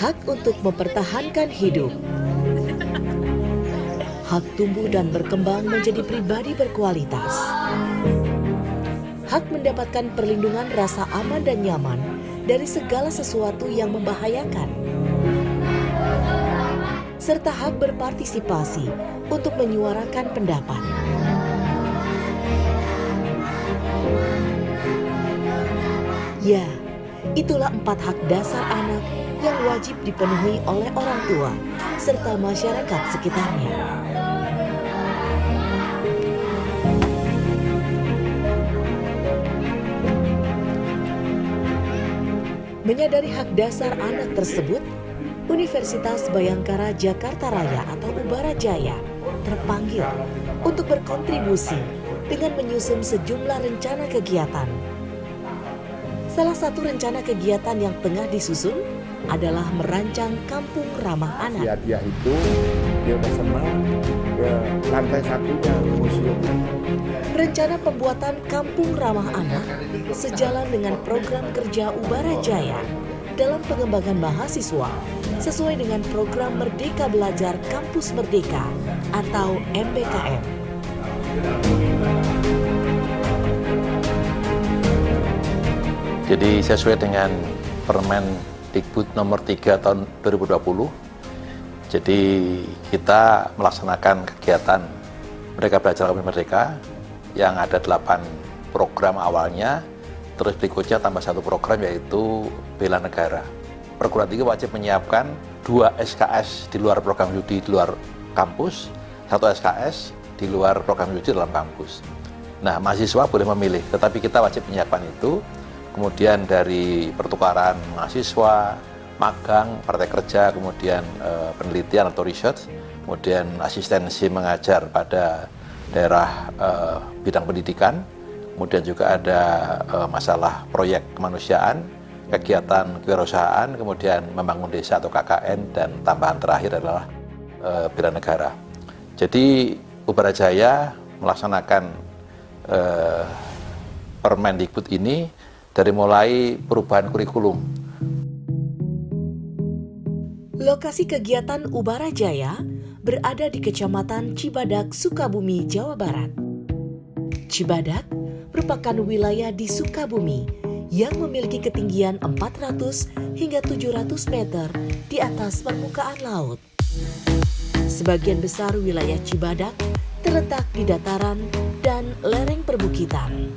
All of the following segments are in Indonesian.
hak untuk mempertahankan hidup, hak tumbuh dan berkembang menjadi pribadi berkualitas, hak mendapatkan perlindungan rasa aman dan nyaman dari segala sesuatu yang membahayakan, serta hak berpartisipasi untuk menyuarakan pendapat. Ya, itulah 4 hak dasar anak yang wajib dipenuhi oleh orang tua serta masyarakat sekitarnya. Menyadari hak dasar anak tersebut, Universitas Bhayangkara Jakarta Raya atau Ubara Jaya terpanggil untuk berkontribusi dengan menyusun sejumlah rencana kegiatan. Salah satu rencana kegiatan yang tengah disusun adalah merancang kampung ramah anak. Dia itu dia udah senang ke lantai 1-nya museum. Rencana pembuatan kampung ramah anak sejalan dengan program kerja Ubara Jaya dalam pengembangan mahasiswa sesuai dengan program Merdeka Belajar Kampus Merdeka atau MBKM. Jadi sesuai dengan Permen Dikbud nomor 3 tahun 2020, jadi kita melaksanakan kegiatan Merdeka Belajar Kampus Merdeka yang ada 8 program awalnya, terus berikutnya tambah 1 program yaitu Bela Negara. Perguruan tinggi wajib menyiapkan 2 SKS di luar program studi di luar kampus, 1 SKS di luar program studi dalam kampus. Nah, mahasiswa boleh memilih, tetapi kita wajib menyiapkan itu. Kemudian dari pertukaran mahasiswa, magang, praktek kerja, kemudian penelitian atau research, kemudian asistensi mengajar pada daerah bidang pendidikan, kemudian juga ada masalah proyek kemanusiaan, kegiatan kewirausahaan, kemudian membangun desa atau KKN, dan tambahan terakhir adalah bela negara. Jadi Ubara Jaya melaksanakan Permendikbud ini dari mulai perubahan kurikulum. Lokasi kegiatan Ubara Jaya berada di Kecamatan Cibadak, Sukabumi, Jawa Barat. Cibadak merupakan wilayah di Sukabumi yang memiliki ketinggian 400 hingga 700 meter di atas permukaan laut. Sebagian besar wilayah Cibadak terletak di dataran dan lereng perbukitan.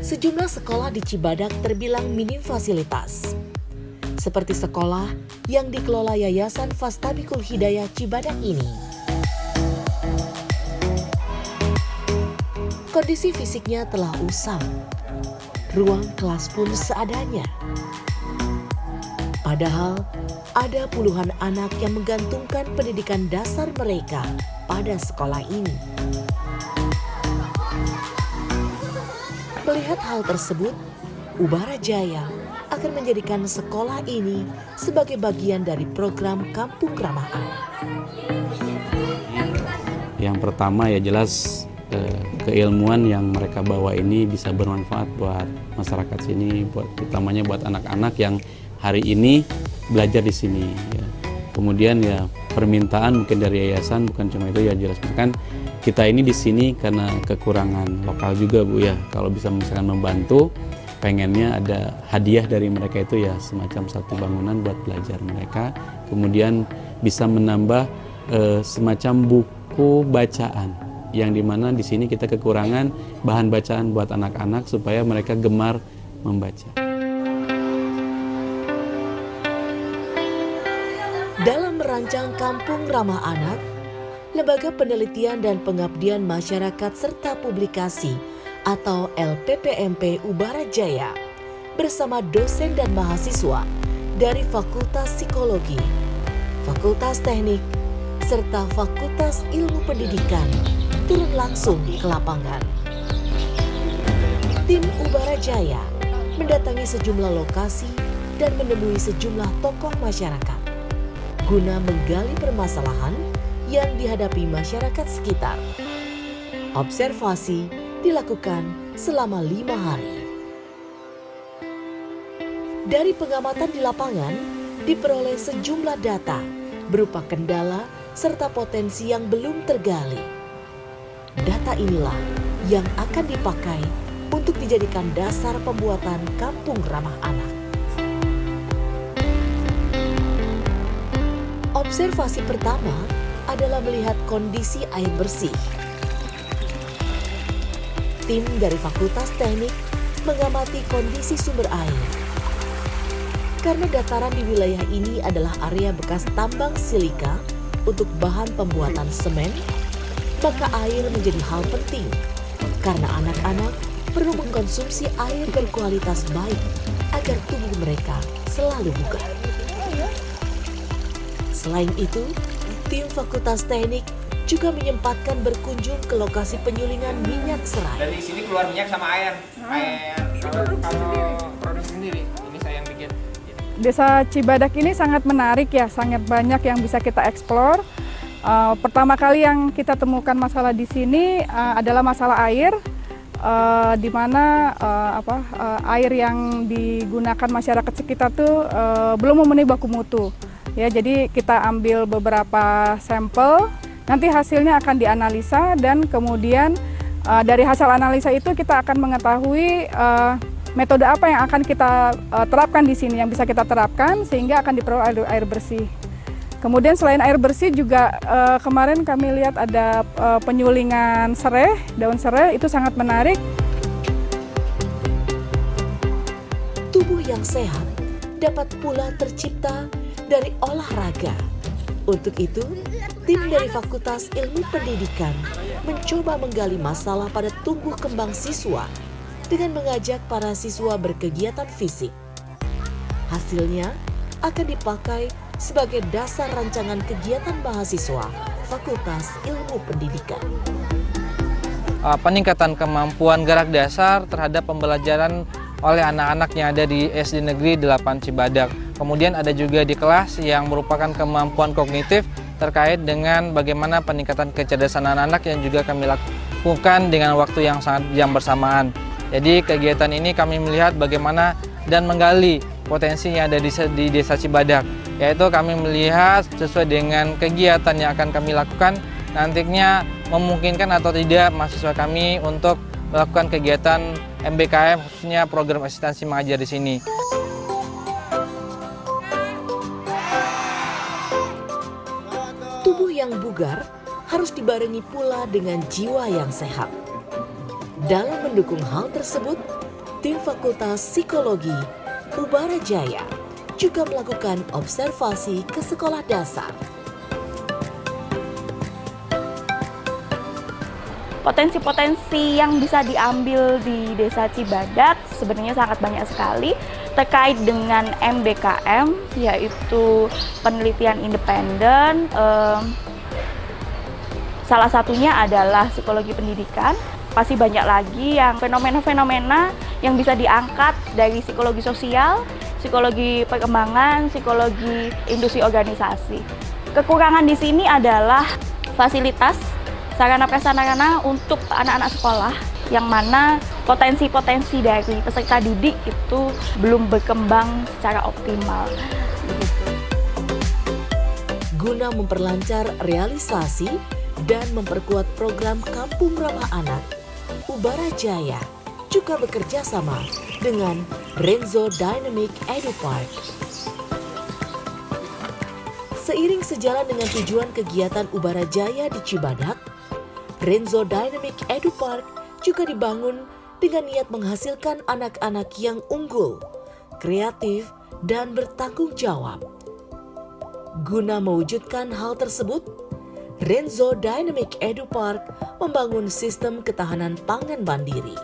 Sejumlah sekolah di Cibadak terbilang minim fasilitas, seperti sekolah yang dikelola Yayasan Fastabikul Hidayah Cibadak ini. Kondisi fisiknya telah usang, ruang kelas pun seadanya. Padahal ada puluhan anak yang menggantungkan pendidikan dasar mereka pada sekolah ini. Melihat hal tersebut, Ubara Jaya akan menjadikan sekolah ini sebagai bagian dari program Kampung Ramah Anak. Yang pertama ya jelas keilmuan yang mereka bawa ini bisa bermanfaat buat masyarakat sini, utamanya buat anak-anak yang hari ini belajar di sini. Ya. Kemudian ya permintaan mungkin dari yayasan, bukan cuma itu ya jelas kan. Kita ini di sini karena kekurangan lokal juga Bu ya. Kalau bisa misalkan membantu, pengennya ada hadiah dari mereka itu ya semacam satu bangunan buat belajar mereka. Kemudian bisa menambah semacam buku bacaan yang dimana di sini kita kekurangan bahan bacaan buat anak-anak supaya mereka gemar membaca. Dalam merancang Kampung Ramah Anak, Lembaga Penelitian dan Pengabdian Masyarakat serta Publikasi atau LPPMP Ubara Jaya bersama dosen dan mahasiswa dari Fakultas Psikologi, Fakultas Teknik, serta Fakultas Ilmu Pendidikan turun langsung ke lapangan. Tim Ubara Jaya mendatangi sejumlah lokasi dan menemui sejumlah tokoh masyarakat guna menggali permasalahan yang dihadapi masyarakat sekitar. Observasi dilakukan selama 5 hari. Dari pengamatan di lapangan, diperoleh sejumlah data berupa kendala serta potensi yang belum tergali. Data inilah yang akan dipakai untuk dijadikan dasar pembuatan kampung ramah anak. Observasi pertama adalah melihat kondisi air bersih. Tim dari Fakultas Teknik mengamati kondisi sumber air. Karena dataran di wilayah ini adalah area bekas tambang silika untuk bahan pembuatan semen, maka air menjadi hal penting karena anak-anak perlu mengkonsumsi air berkualitas baik agar tubuh mereka selalu bugar. Selain itu, tim Fakultas Teknik juga menyempatkan berkunjung ke lokasi penyulingan minyak serai. Dari sini keluar minyak sama air. Kalau produk sendiri, ini saya yang bikin. Desa Cibadak ini sangat menarik ya, sangat banyak yang bisa kita eksplor. Pertama kali yang kita temukan masalah di sini adalah masalah air, di mana air yang digunakan masyarakat sekitar tuh belum memenuhi baku mutu. Ya, jadi kita ambil beberapa sampel, nanti hasilnya akan dianalisa dan kemudian dari hasil analisa itu kita akan mengetahui metode apa yang akan kita terapkan di sini, yang bisa kita terapkan sehingga akan diperoleh air bersih. Kemudian selain air bersih juga kemarin kami lihat ada penyulingan serai, daun serai, itu sangat menarik. Tubuh yang sehat dapat pula tercipta dari olahraga. Untuk itu, tim dari Fakultas Ilmu Pendidikan mencoba menggali masalah pada tumbuh kembang siswa dengan mengajak para siswa berkegiatan fisik. Hasilnya akan dipakai sebagai dasar rancangan kegiatan mahasiswa Fakultas Ilmu Pendidikan. Peningkatan kemampuan gerak dasar terhadap pembelajaran oleh anak-anak yang ada di SD Negeri 8 Cibadak. Kemudian ada juga di kelas yang merupakan kemampuan kognitif terkait dengan bagaimana peningkatan kecerdasan anak-anak yang juga kami lakukan dengan waktu yang sangat jam bersamaan. Jadi kegiatan ini kami melihat bagaimana dan menggali potensi yang ada di Desa Cibadak. Yaitu kami melihat sesuai dengan kegiatan yang akan kami lakukan, nantinya memungkinkan atau tidak mahasiswa kami untuk melakukan kegiatan MBKM, khususnya program asistensi mengajar di sini. Tubuh yang bugar harus dibarengi pula dengan jiwa yang sehat. Dalam mendukung hal tersebut, tim Fakultas Psikologi Ubara Jaya juga melakukan observasi ke sekolah dasar. Potensi-potensi yang bisa diambil di Desa Cibadak sebenarnya sangat banyak sekali terkait dengan MBKM, yaitu penelitian independen. Salah satunya adalah psikologi pendidikan. Pasti banyak lagi yang fenomena-fenomena yang bisa diangkat dari psikologi sosial, psikologi perkembangan, psikologi industri organisasi. Kekurangan di sini adalah fasilitas sarana prasarana untuk anak-anak sekolah, yang mana potensi-potensi dari peserta didik itu belum berkembang secara optimal. Guna memperlancar realisasi dan memperkuat program Kampung Ramah Anak, Ubara Jaya juga bekerja sama dengan Renzo Dynamic EduPark. Seiring sejalan dengan tujuan kegiatan Ubara Jaya di Cibadak, Renzo Dynamic EduPark juga dibangun dengan niat menghasilkan anak-anak yang unggul, kreatif, dan bertanggung jawab. Guna mewujudkan hal tersebut, Renzo Dynamic EduPark membangun sistem ketahanan pangan mandiri.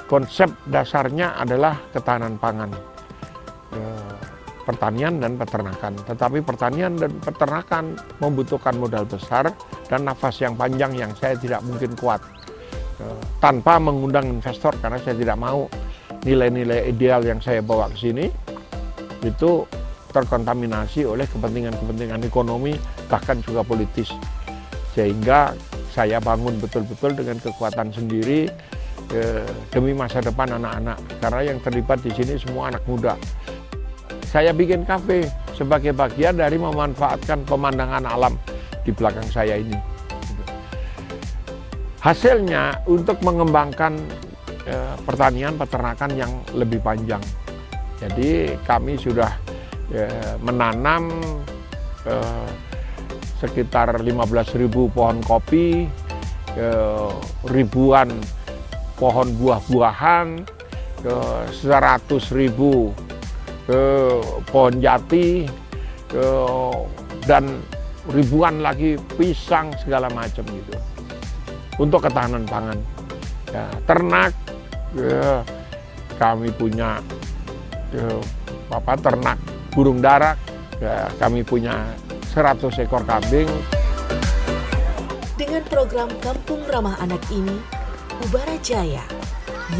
Konsep dasarnya adalah ketahanan pangan, pertanian dan peternakan. Tetapi pertanian dan peternakan membutuhkan modal besar dan nafas yang panjang yang saya tidak mungkin kuat tanpa mengundang investor, karena saya tidak mau nilai-nilai ideal yang saya bawa ke sini itu terkontaminasi oleh kepentingan-kepentingan ekonomi, bahkan juga politis. Sehingga saya bangun betul-betul dengan kekuatan sendiri, demi masa depan anak-anak. Karena yang terlibat di sini semua anak muda. Saya bikin kafe sebagai bagian dari memanfaatkan pemandangan alam di belakang saya ini. Hasilnya untuk mengembangkan pertanian peternakan yang lebih panjang. Jadi kami sudah menanam sekitar 15.000 pohon kopi, ribuan pohon buah-buahan, 100.000 pohon jati, dan ribuan lagi pisang segala macam gitu. Untuk ketahanan pangan. Ya, ternak, kami punya ternak burung darah, ya, kami punya 100 ekor kambing. Dengan program Kampung Ramah Anak ini, Ubara Jaya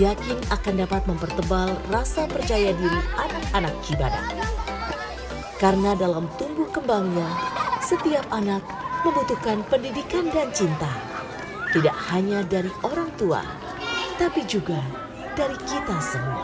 yakin akan dapat mempertebal rasa percaya diri anak-anak Cibadak. Karena dalam tumbuh kembangnya, setiap anak membutuhkan pendidikan dan cinta. Tidak hanya dari orang tua, tapi juga dari kita semua.